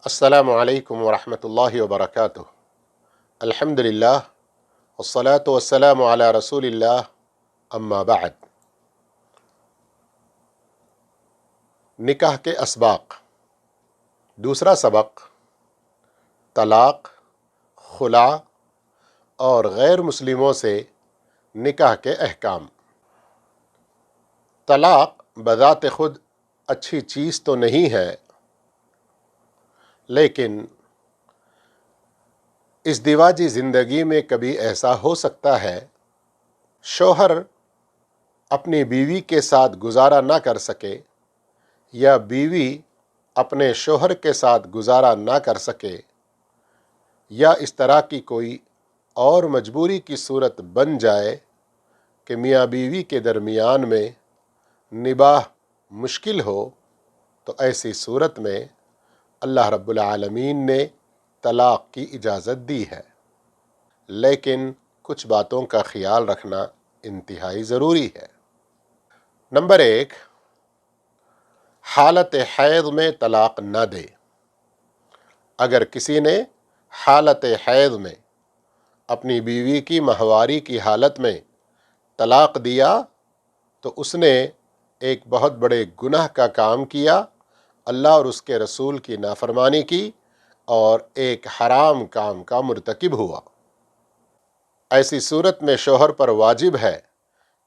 السلام علیکم ورحمۃ اللہ وبرکاتہ۔ الحمد للہ والصلاة والسلام علی رسول اللہ، اما بعد۔ نکاح کے اسباق۔ دوسرا سبق، طلاق، خلا اور غیر مسلموں سے نکاح کے احکام۔ طلاق بذات خود اچھی چیز تو نہیں ہے، لیکن ازدواجی زندگی میں کبھی ایسا ہو سکتا ہے شوہر اپنی بیوی کے ساتھ گزارا نہ کر سکے یا بیوی اپنے شوہر کے ساتھ گزارا نہ کر سکے، یا اس طرح کی کوئی اور مجبوری کی صورت بن جائے کہ میاں بیوی کے درمیان میں نباہ مشکل ہو، تو ایسی صورت میں اللہ رب العالمین نے طلاق کی اجازت دی ہے، لیکن کچھ باتوں کا خیال رکھنا انتہائی ضروری ہے۔ نمبر 1، حالت حیض میں طلاق نہ دے۔ اگر کسی نے حالت حیض میں اپنی بیوی کی ماہواری کی حالت میں طلاق دیا تو اس نے ایک بہت بڑے گناہ کا کام کیا، اللہ اور اس کے رسول کی نافرمانی کی اور ایک حرام کام کا مرتکب ہوا۔ ایسی صورت میں شوہر پر واجب ہے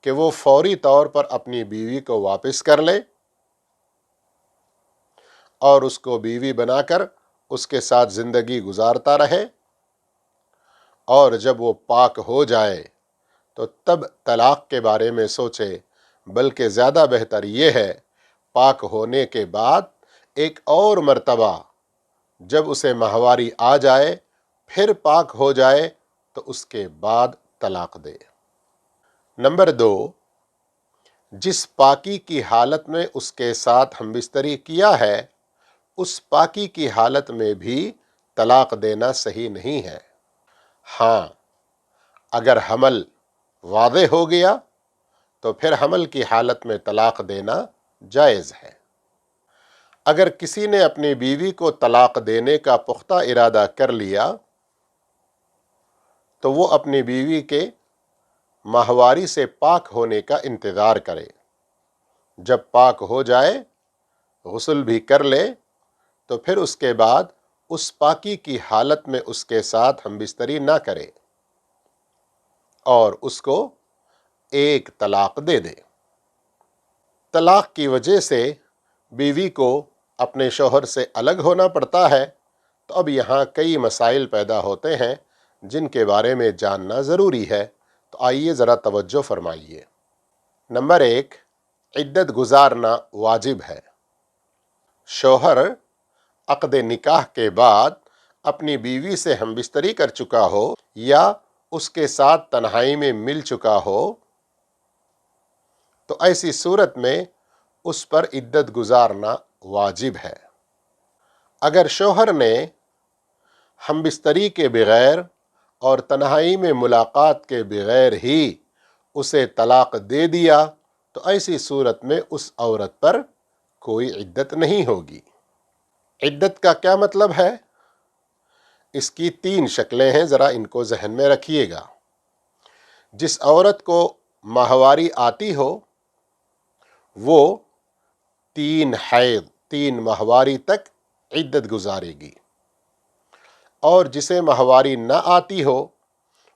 کہ وہ فوری طور پر اپنی بیوی کو واپس کر لے اور اس کو بیوی بنا کر اس کے ساتھ زندگی گزارتا رہے، اور جب وہ پاک ہو جائے تو تب طلاق کے بارے میں سوچے، بلکہ زیادہ بہتر یہ ہے پاک ہونے کے بعد ایک اور مرتبہ جب اسے ماہواری آ جائے، پھر پاک ہو جائے تو اس کے بعد طلاق دے۔ نمبر 2، جس پاکی کی حالت میں اس کے ساتھ ہم بستری کیا ہے، اس پاکی کی حالت میں بھی طلاق دینا صحیح نہیں ہے۔ ہاں، اگر حمل واضح ہو گیا تو پھر حمل کی حالت میں طلاق دینا جائز ہے۔ اگر کسی نے اپنی بیوی کو طلاق دینے کا پختہ ارادہ کر لیا تو وہ اپنی بیوی کے ماہواری سے پاک ہونے کا انتظار کرے۔ جب پاک ہو جائے، غسل بھی کر لے، تو پھر اس کے بعد اس پاکی کی حالت میں اس کے ساتھ ہم بستری نہ کرے اور اس کو ایک طلاق دے دے۔ طلاق کی وجہ سے بیوی کو اپنے شوہر سے الگ ہونا پڑتا ہے تو اب یہاں کئی مسائل پیدا ہوتے ہیں جن کے بارے میں جاننا ضروری ہے، تو آئیے ذرا توجہ فرمائیے۔ نمبر 1، عدت گزارنا واجب ہے۔ شوہر عقد نکاح کے بعد اپنی بیوی سے ہم بستری کر چکا ہو یا اس کے ساتھ تنہائی میں مل چکا ہو تو ایسی صورت میں اس پر عدت گزارنا واجب ہے۔ اگر شوہر نے ہم بستری کے بغیر اور تنہائی میں ملاقات کے بغیر ہی اسے طلاق دے دیا تو ایسی صورت میں اس عورت پر کوئی عدت نہیں ہوگی۔ عدت کا کیا مطلب ہے؟ اس کی 3 شکلیں ہیں، ذرا ان کو ذہن میں رکھیے گا۔ جس عورت کو ماہواری آتی ہو وہ 3 حیض، 3 ماہواری تک عدت گزارے گی، اور جسے ماہواری نہ آتی ہو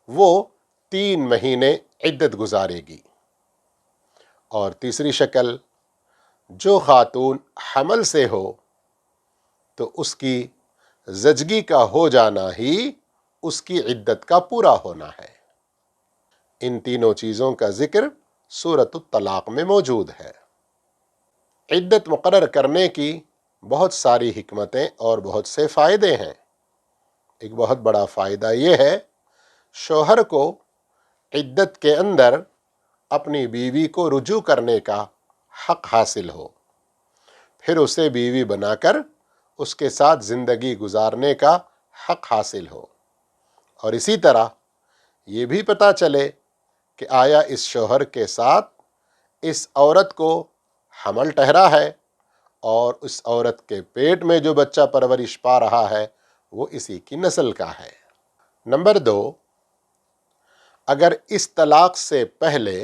وہ 3 مہینے عدت گزارے گی۔ اور تیسری شکل، جو خاتون حمل سے ہو تو اس کی زچگی کا ہو جانا ہی اس کی عدت کا پورا ہونا ہے۔ ان تینوں چیزوں کا ذکر سورۃ الطلاق میں موجود ہے۔ عدت مقرر کرنے کی بہت ساری حکمتیں اور بہت سے فائدے ہیں۔ ایک بہت بڑا فائدہ یہ ہے شوہر کو عدت کے اندر اپنی بیوی کو رجوع کرنے کا حق حاصل ہو، پھر اسے بیوی بنا کر اس کے ساتھ زندگی گزارنے کا حق حاصل ہو، اور اسی طرح یہ بھی پتہ چلے کہ آیا اس شوہر کے ساتھ اس عورت کو حمل ٹھہرا ہے اور اس عورت کے پیٹ میں جو بچہ پرورش پا رہا ہے وہ اسی کی نسل کا ہے۔ نمبر 2، اگر اس طلاق سے پہلے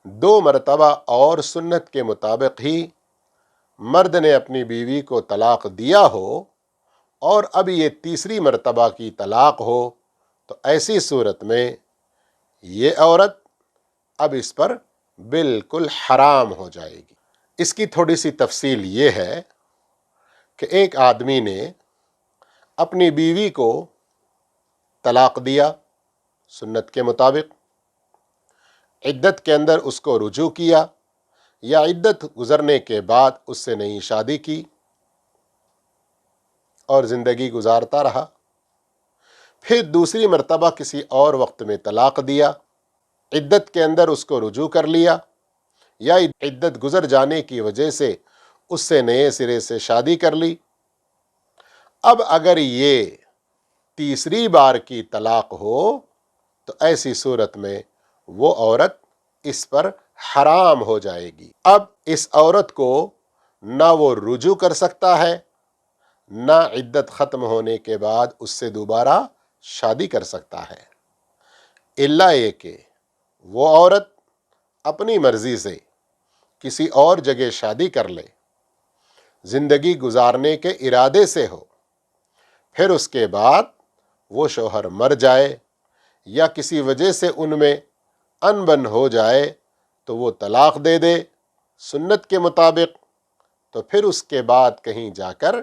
2 مرتبہ اور سنت کے مطابق ہی مرد نے اپنی بیوی کو طلاق دیا ہو اور اب یہ تیسری مرتبہ کی طلاق ہو تو ایسی صورت میں یہ عورت اب اس پر بالکل حرام ہو جائے گی۔ اس کی تھوڑی سی تفصیل یہ ہے کہ ایک آدمی نے اپنی بیوی کو طلاق دیا سنت کے مطابق، عدت کے اندر اس کو رجوع کیا یا عدت گزرنے کے بعد اس سے نئی شادی کی اور زندگی گزارتا رہا، پھر دوسری مرتبہ کسی اور وقت میں طلاق دیا، عدت کے اندر اس کو رجوع کر لیا یا عدت گزر جانے کی وجہ سے اس سے نئے سرے سے شادی کر لی۔ اب اگر یہ تیسری بار کی طلاق ہو تو ایسی صورت میں وہ عورت اس پر حرام ہو جائے گی۔ اب اس عورت کو نہ وہ رجوع کر سکتا ہے، نہ عدت ختم ہونے کے بعد اس سے دوبارہ شادی کر سکتا ہے، الا یہ کہ وہ عورت اپنی مرضی سے کسی اور جگہ شادی کر لے، زندگی گزارنے کے ارادے سے ہو، پھر اس کے بعد وہ شوہر مر جائے یا کسی وجہ سے ان میں انبن ہو جائے تو وہ طلاق دے دے سنت کے مطابق، تو پھر اس کے بعد کہیں جا کر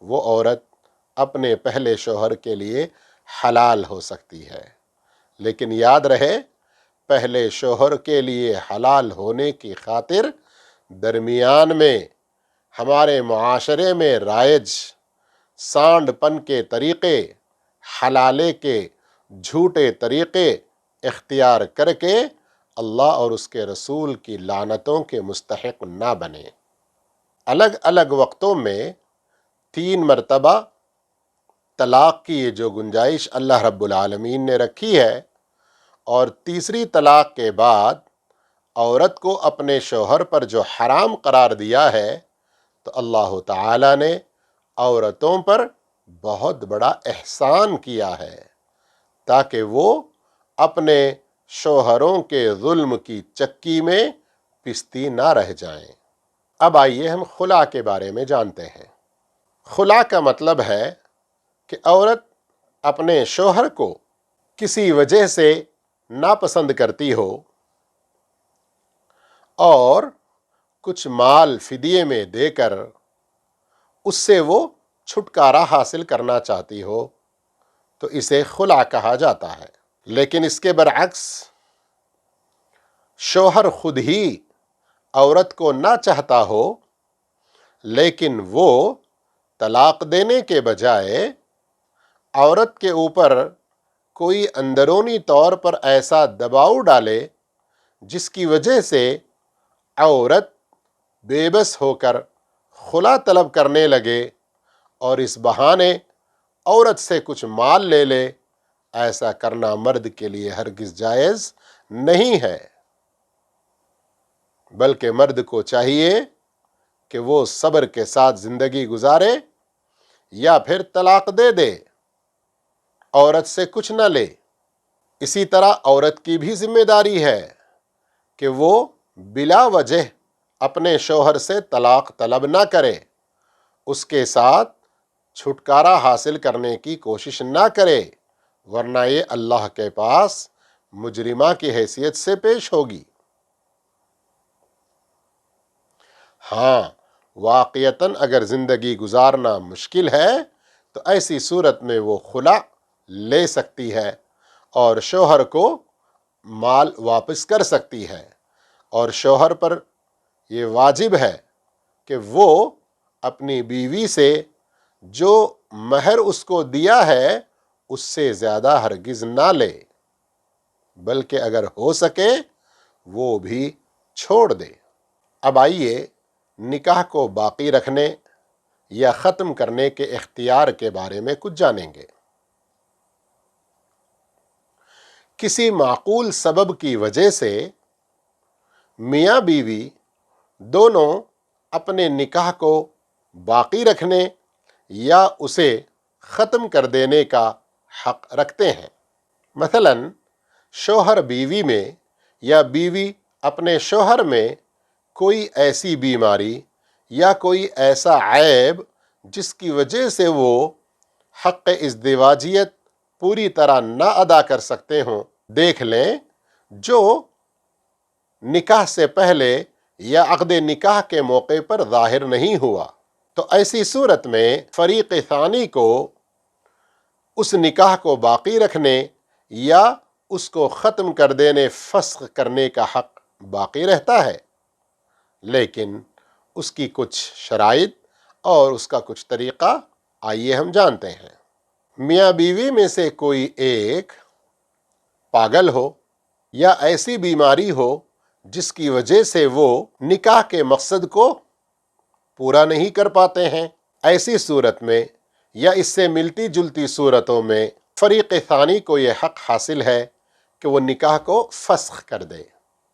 وہ عورت اپنے پہلے شوہر کے لیے حلال ہو سکتی ہے۔ لیکن یاد رہے، پہلے شوہر کے لیے حلال ہونے کی خاطر درمیان میں ہمارے معاشرے میں رائج سانڈ پن کے طریقے، حلالے کے جھوٹے طریقے اختیار کر کے اللہ اور اس کے رسول کی لعنتوں کے مستحق نہ بنے۔ الگ الگ وقتوں میں 3 مرتبہ طلاق کی یہ جو گنجائش اللہ رب العالمین نے رکھی ہے، اور تیسری طلاق کے بعد عورت کو اپنے شوہر پر جو حرام قرار دیا ہے، تو اللہ تعالی نے عورتوں پر بہت بڑا احسان کیا ہے تاکہ وہ اپنے شوہروں کے ظلم کی چکی میں پستی نہ رہ جائیں۔ اب آئیے ہم خلا کے بارے میں جانتے ہیں۔ خلا کا مطلب ہے کہ عورت اپنے شوہر کو کسی وجہ سے ناپسند کرتی ہو اور کچھ مال فدیے میں دے کر اس سے وہ چھٹکارا حاصل کرنا چاہتی ہو تو اسے خلا کہا جاتا ہے۔ لیکن اس کے برعکس شوہر خود ہی عورت کو نہ چاہتا ہو لیکن وہ طلاق دینے کے بجائے عورت کے اوپر کوئی اندرونی طور پر ایسا دباؤ ڈالے جس کی وجہ سے عورت بے بس ہو کر خلا طلب کرنے لگے اور اس بہانے عورت سے کچھ مال لے لے، ایسا کرنا مرد کے لیے ہرگز جائز نہیں ہے، بلکہ مرد کو چاہیے کہ وہ صبر کے ساتھ زندگی گزارے یا پھر طلاق دے دے، عورت سے کچھ نہ لے۔ اسی طرح عورت کی بھی ذمہ داری ہے کہ وہ بلا وجہ اپنے شوہر سے طلاق طلب نہ کرے، اس کے ساتھ چھٹکارا حاصل کرنے کی کوشش نہ کرے، ورنہ یہ اللہ کے پاس مجرمہ کی حیثیت سے پیش ہوگی۔ ہاں، واقعتاً اگر زندگی گزارنا مشکل ہے تو ایسی صورت میں وہ خلا لے سکتی ہے اور شوہر کو مال واپس کر سکتی ہے، اور شوہر پر یہ واجب ہے کہ وہ اپنی بیوی سے جو مہر اس کو دیا ہے اس سے زیادہ ہرگز نہ لے، بلکہ اگر ہو سکے وہ بھی چھوڑ دے۔ اب آئیے نکاح کو باقی رکھنے یا ختم کرنے کے اختیار کے بارے میں کچھ جانیں گے۔ کسی معقول سبب کی وجہ سے میاں بیوی دونوں اپنے نکاح کو باقی رکھنے یا اسے ختم کر دینے کا حق رکھتے ہیں۔ مثلا شوہر بیوی میں یا بیوی اپنے شوہر میں کوئی ایسی بیماری یا کوئی ایسا عیب جس کی وجہ سے وہ حق ازدواجیت پوری طرح نہ ادا کر سکتے ہوں دیکھ لیں، جو نکاح سے پہلے یا عقد نکاح کے موقع پر ظاہر نہیں ہوا، تو ایسی صورت میں فریق ثانی کو اس نکاح کو باقی رکھنے یا اس کو ختم کر دینے، فسخ کرنے کا حق باقی رہتا ہے، لیکن اس کی کچھ شرائط اور اس کا کچھ طریقہ آئیے ہم جانتے ہیں۔ میاں بیوی میں سے کوئی ایک پاگل ہو یا ایسی بیماری ہو جس کی وجہ سے وہ نکاح کے مقصد کو پورا نہیں کر پاتے ہیں، ایسی صورت میں یا اس سے ملتی جلتی صورتوں میں فریق ثانی کو یہ حق حاصل ہے کہ وہ نکاح کو فسخ کر دے۔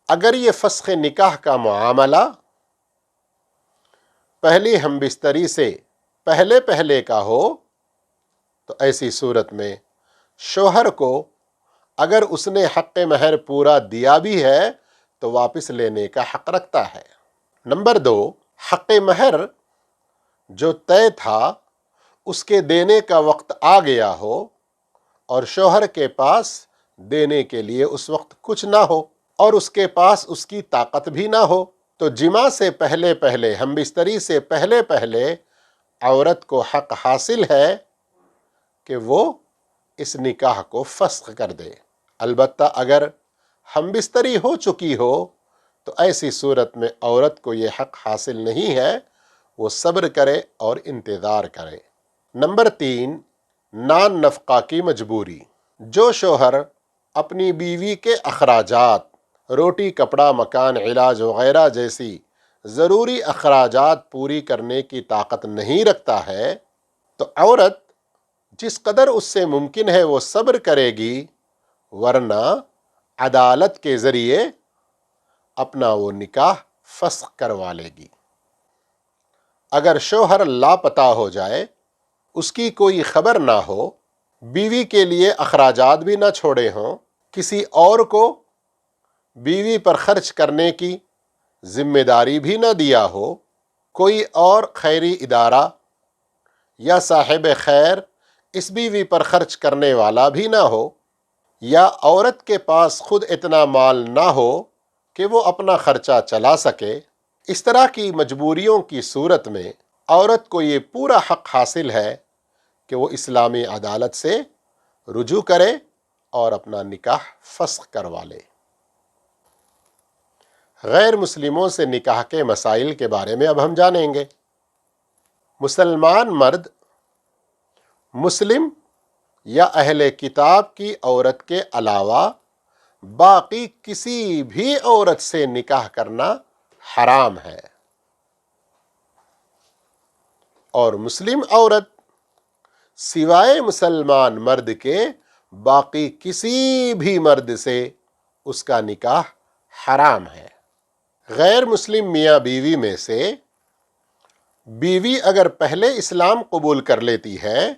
اگر یہ فسخ نکاح کا معاملہ پہلی ہم بستری سے پہلے کا ہو تو ایسی صورت میں شوہر کو اگر اس نے حق مہر پورا دیا بھی ہے تو واپس لینے کا حق رکھتا ہے۔ نمبر 2، حق مہر جو طے تھا اس کے دینے کا وقت آ گیا ہو اور شوہر کے پاس دینے کے لیے اس وقت کچھ نہ ہو اور اس کے پاس اس کی طاقت بھی نہ ہو، تو جماع سے پہلے ہم بستری سے پہلے عورت کو حق حاصل ہے کہ وہ اس نکاح کو فسخ کر دے۔ البتہ اگر ہم بستری ہو چکی ہو تو ایسی صورت میں عورت کو یہ حق حاصل نہیں ہے، وہ صبر کرے اور انتظار کرے۔ نمبر 3، نان نفقہ کی مجبوری۔ جو شوہر اپنی بیوی کے اخراجات، روٹی کپڑا مکان علاج وغیرہ جیسی ضروری اخراجات پوری کرنے کی طاقت نہیں رکھتا ہے، تو عورت جس قدر اس سے ممکن ہے وہ صبر کرے گی، ورنہ عدالت کے ذریعے اپنا وہ نکاح فسخ کروا لے گی۔ اگر شوہر لاپتہ ہو جائے، اس کی کوئی خبر نہ ہو، بیوی کے لیے اخراجات بھی نہ چھوڑے ہوں، کسی اور کو بیوی پر خرچ کرنے کی ذمہ داری بھی نہ دیا ہو، کوئی اور خیری ادارہ یا صاحب خیر اس بیوی پر خرچ کرنے والا بھی نہ ہو، یا عورت کے پاس خود اتنا مال نہ ہو کہ وہ اپنا خرچہ چلا سکے، اس طرح کی مجبوریوں کی صورت میں عورت کو یہ پورا حق حاصل ہے کہ وہ اسلامی عدالت سے رجوع کرے اور اپنا نکاح فسخ کروا لے۔ غیر مسلموں سے نکاح کے مسائل کے بارے میں اب ہم جانیں گے۔ مسلمان مرد مسلم یا اہل کتاب کی عورت کے علاوہ باقی کسی بھی عورت سے نکاح کرنا حرام ہے، اور مسلم عورت سوائے مسلمان مرد کے باقی کسی بھی مرد سے اس کا نکاح حرام ہے۔ غیر مسلم میاں بیوی میں سے بیوی اگر پہلے اسلام قبول کر لیتی ہے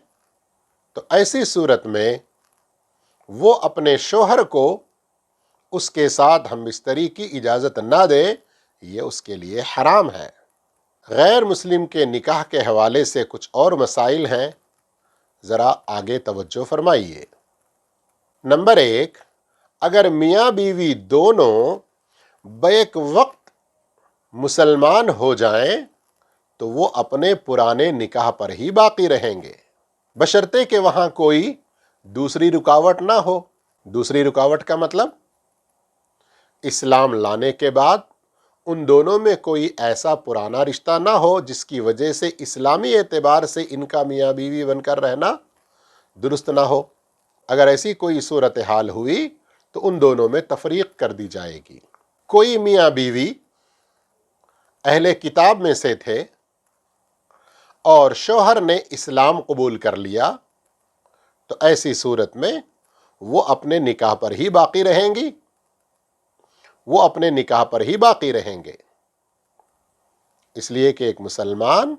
تو ایسی صورت میں وہ اپنے شوہر کو اس کے ساتھ ہم بستری کی اجازت نہ دے، یہ اس کے لیے حرام ہے۔ غیر مسلم کے نکاح کے حوالے سے کچھ اور مسائل ہیں، ذرا آگے توجہ فرمائیے۔ نمبر 1، اگر میاں بیوی دونوں بیک وقت مسلمان ہو جائیں تو وہ اپنے پرانے نکاح پر ہی باقی رہیں گے، بشرطے کہ وہاں کوئی دوسری رکاوٹ نہ ہو۔ دوسری رکاوٹ کا مطلب اسلام لانے کے بعد ان دونوں میں کوئی ایسا پرانا رشتہ نہ ہو جس کی وجہ سے اسلامی اعتبار سے ان کا میاں بیوی بن کر رہنا درست نہ ہو۔ اگر ایسی کوئی صورتحال ہوئی تو ان دونوں میں تفریق کر دی جائے گی۔ کوئی میاں بیوی اہل کتاب میں سے تھے اور شوہر نے اسلام قبول کر لیا تو ایسی صورت میں وہ اپنے نکاح پر ہی باقی رہیں گی، وہ اپنے نکاح پر ہی باقی رہیں گے۔ اس لیے کہ ایک مسلمان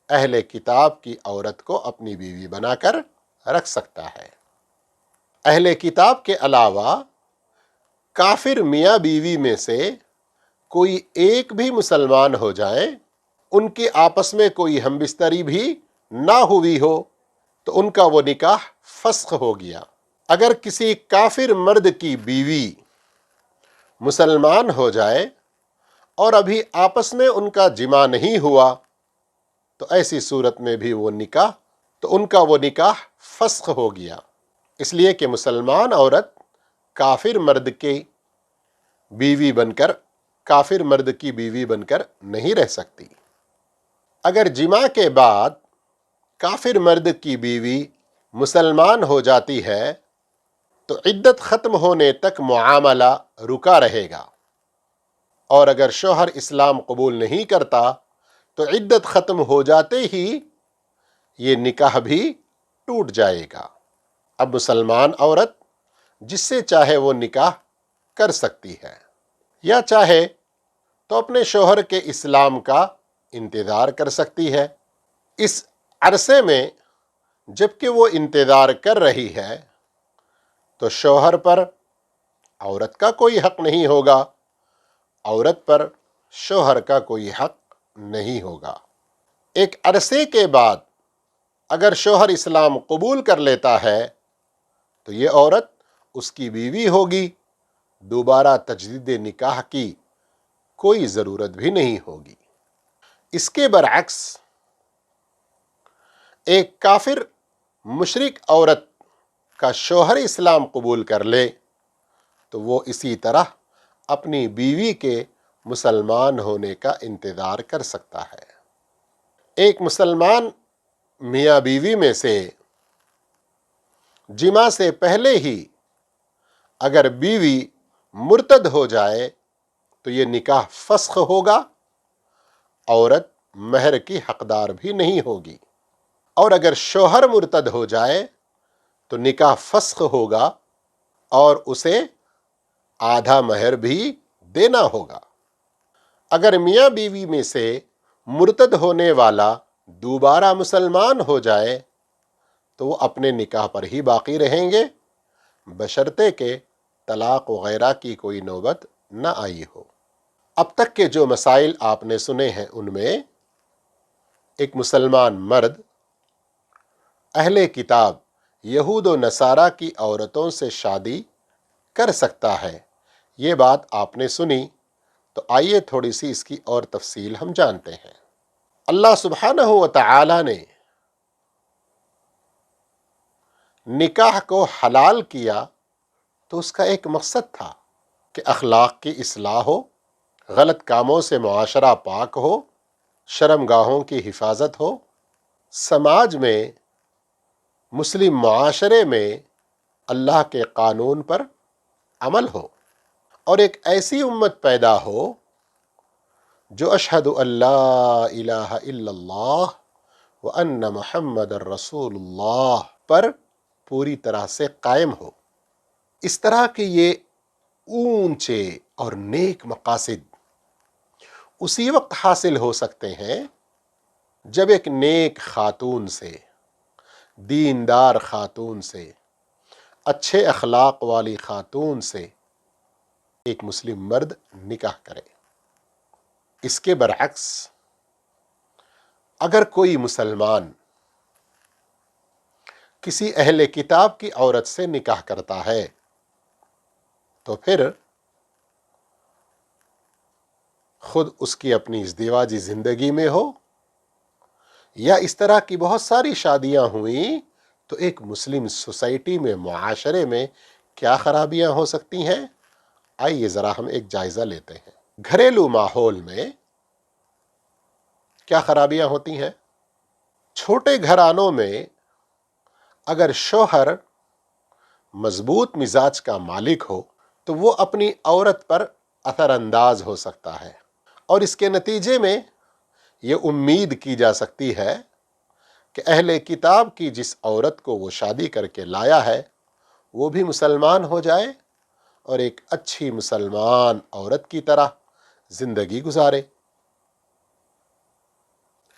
اہل کتاب کی عورت کو اپنی بیوی بنا کر رکھ سکتا ہے۔ اہل کتاب کے علاوہ کافر میاں بیوی میں سے کوئی ایک بھی مسلمان ہو جائے، ان کی آپس میں کوئی ہم بستری بھی نہ ہوئی ہو، تو ان کا وہ نکاح فسخ ہو گیا۔ اگر کسی کافر مرد کی بیوی مسلمان ہو جائے اور ابھی آپس میں ان کا جماع نہیں ہوا، تو ایسی صورت میں بھی ان کا وہ نکاح فسخ ہو گیا، اس لیے کہ مسلمان عورت کافر مرد کی بیوی بن کر نہیں رہ سکتی۔ اگر جماع کے بعد کافر مرد کی بیوی مسلمان ہو جاتی ہے تو عدت ختم ہونے تک معاملہ رکا رہے گا، اور اگر شوہر اسلام قبول نہیں کرتا تو عدت ختم ہو جاتے ہی یہ نکاح بھی ٹوٹ جائے گا۔ اب مسلمان عورت جس سے چاہے وہ نکاح کر سکتی ہے، یا چاہے تو اپنے شوہر کے اسلام کا انتظار کر سکتی ہے۔ اس عرصے میں جب کہ وہ انتظار کر رہی ہے تو شوہر پر عورت کا کوئی حق نہیں ہوگا، عورت پر شوہر کا کوئی حق نہیں ہوگا۔ ایک عرصے کے بعد اگر شوہر اسلام قبول کر لیتا ہے تو یہ عورت اس کی بیوی ہوگی، دوبارہ تجدید نکاح کی کوئی ضرورت بھی نہیں ہوگی۔ اس کے برعکس ایک کافر مشرک عورت کا شوہر اسلام قبول کر لے تو وہ اسی طرح اپنی بیوی کے مسلمان ہونے کا انتظار کر سکتا ہے۔ ایک مسلمان میاں بیوی میں سے جماع سے پہلے ہی اگر بیوی مرتد ہو جائے تو یہ نکاح فسخ ہوگا، عورت مہر کی حقدار بھی نہیں ہوگی، اور اگر شوہر مرتد ہو جائے تو نکاح فسخ ہوگا اور اسے آدھا مہر بھی دینا ہوگا۔ اگر میاں بیوی میں سے مرتد ہونے والا دوبارہ مسلمان ہو جائے تو وہ اپنے نکاح پر ہی باقی رہیں گے، بشرطے کہ طلاق وغیرہ کی کوئی نوبت نہ آئی ہو۔ اب تک کے جو مسائل آپ نے سنے ہیں ان میں ایک مسلمان مرد اہل کتاب یہود و نصارہ کی عورتوں سے شادی کر سکتا ہے، یہ بات آپ نے سنی، تو آئیے تھوڑی سی اس کی اور تفصیل ہم جانتے ہیں۔ اللہ سبحانہ و تعالی نے نکاح کو حلال کیا تو اس کا ایک مقصد تھا کہ اخلاق کی اصلاح ہو، غلط کاموں سے معاشرہ پاک ہو، شرمگاہوں کی حفاظت ہو، سماج میں مسلم معاشرے میں اللہ کے قانون پر عمل ہو، اور ایک ایسی امت پیدا ہو جو اشہد ان لا الہ الا اللہ وان محمد الرسول اللہ پر پوری طرح سے قائم ہو۔ اس طرح کے یہ اونچے اور نیک مقاصد اسی وقت حاصل ہو سکتے ہیں جب ایک نیک خاتون سے، دیندار خاتون سے، اچھے اخلاق والی خاتون سے ایک مسلم مرد نکاح کرے۔ اس کے برعکس اگر کوئی مسلمان کسی اہل کتاب کی عورت سے نکاح کرتا ہے تو پھر خود اس کی اپنی ازدواجی زندگی میں ہو یا اس طرح کی بہت ساری شادیاں ہوئیں تو ایک مسلم سوسائٹی میں، معاشرے میں کیا خرابیاں ہو سکتی ہیں، آئیے ذرا ہم ایک جائزہ لیتے ہیں۔ گھریلو ماحول میں کیا خرابیاں ہوتی ہیں؟ چھوٹے گھرانوں میں اگر شوہر مضبوط مزاج کا مالک ہو تو وہ اپنی عورت پر اثر انداز ہو سکتا ہے، اور اس کے نتیجے میں یہ امید کی جا سکتی ہے کہ اہل کتاب کی جس عورت کو وہ شادی کر کے لایا ہے وہ بھی مسلمان ہو جائے اور ایک اچھی مسلمان عورت کی طرح زندگی گزارے۔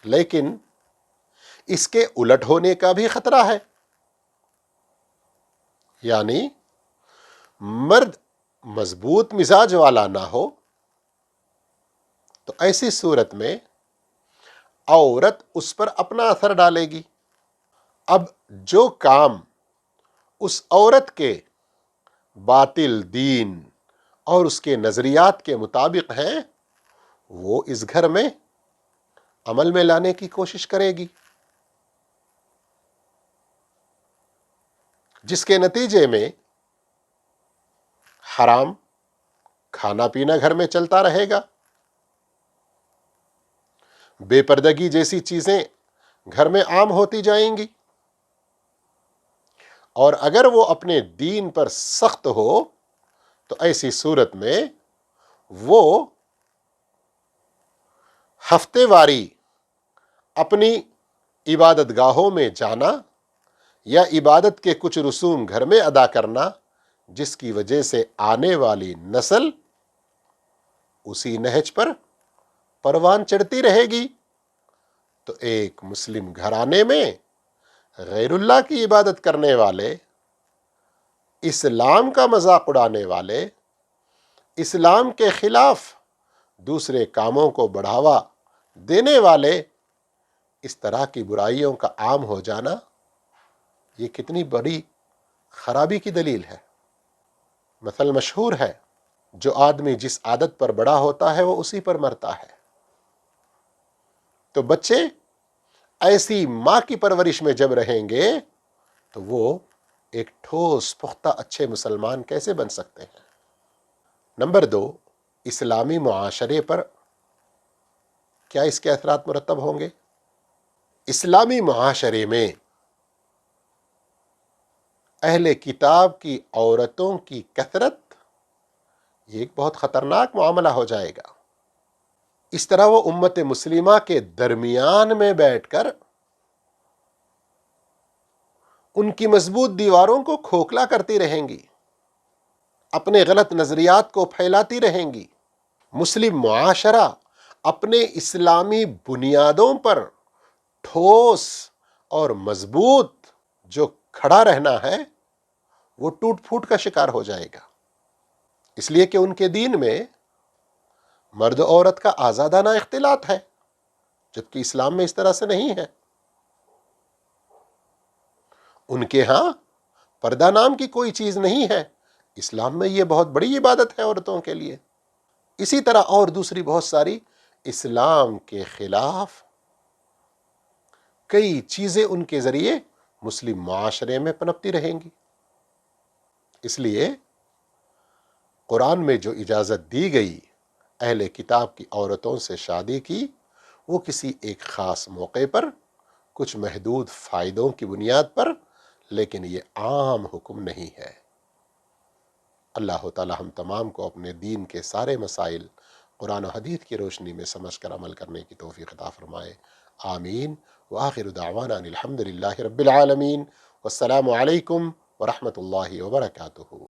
لیکن اس کے الٹ ہونے کا بھی خطرہ ہے، یعنی مرد مضبوط مزاج والا نہ ہو تو ایسی صورت میں عورت اس پر اپنا اثر ڈالے گی۔ اب جو کام اس عورت کے باطل دین اور اس کے نظریات کے مطابق ہیں وہ اس گھر میں عمل میں لانے کی کوشش کرے گی، جس کے نتیجے میں حرام کھانا پینا گھر میں چلتا رہے گا، بے پردگی جیسی چیزیں گھر میں عام ہوتی جائیں گی، اور اگر وہ اپنے دین پر سخت ہو تو ایسی صورت میں وہ ہفتے واری اپنی عبادت گاہوں میں جانا یا عبادت کے کچھ رسوم گھر میں ادا کرنا، جس کی وجہ سے آنے والی نسل اسی نہج پر پروان چڑھتی رہے گی، تو ایک مسلم گھرانے میں غیر اللہ کی عبادت کرنے والے، اسلام کا مذاق اڑانے والے، اسلام کے خلاف دوسرے کاموں کو بڑھاوا دینے والے، اس طرح کی برائیوں کا عام ہو جانا یہ کتنی بڑی خرابی کی دلیل ہے۔ مثل مشہور ہے، جو آدمی جس عادت پر بڑا ہوتا ہے وہ اسی پر مرتا ہے۔ تو بچے ایسی ماں کی پرورش میں جب رہیں گے تو وہ ایک ٹھوس پختہ اچھے مسلمان کیسے بن سکتے ہیں؟ نمبر 2، اسلامی معاشرے پر کیا اس کے اثرات مرتب ہوں گے؟ اسلامی معاشرے میں اہل کتاب کی عورتوں کی کثرت یہ ایک بہت خطرناک معاملہ ہو جائے گا۔ اس طرح وہ امت مسلمہ کے درمیان میں بیٹھ کر ان کی مضبوط دیواروں کو کھوکھلا کرتی رہیں گی، اپنے غلط نظریات کو پھیلاتی رہیں گی۔ مسلم معاشرہ اپنے اسلامی بنیادوں پر ٹھوس اور مضبوط جو کھڑا رہنا ہے وہ ٹوٹ پھوٹ کا شکار ہو جائے گا، اس لیے کہ ان کے دین میں مرد عورت کا آزادانہ اختلاط ہے، جبکہ اسلام میں اس طرح سے نہیں ہے۔ ان کے ہاں پردہ نام کی کوئی چیز نہیں ہے، اسلام میں یہ بہت بڑی عبادت ہے عورتوں کے لیے۔ اسی طرح اور دوسری بہت ساری اسلام کے خلاف کئی چیزیں ان کے ذریعے مسلم معاشرے میں پنپتی رہیں گی۔ اس لیے قرآن میں جو اجازت دی گئی اہل کتاب کی عورتوں سے شادی کی، وہ کسی ایک خاص موقع پر کچھ محدود فائدوں کی بنیاد پر، لیکن یہ عام حکم نہیں ہے۔ اللہ تعالی ہم تمام کو اپنے دین کے سارے مسائل قرآن و حدیث کی روشنی میں سمجھ کر عمل کرنے کی توفیق عطا فرمائے، آمین۔ وآخر دعوانا ان الحمد للہ رب العالمین، والسلام علیکم ورحمۃ اللہ وبرکاتہ۔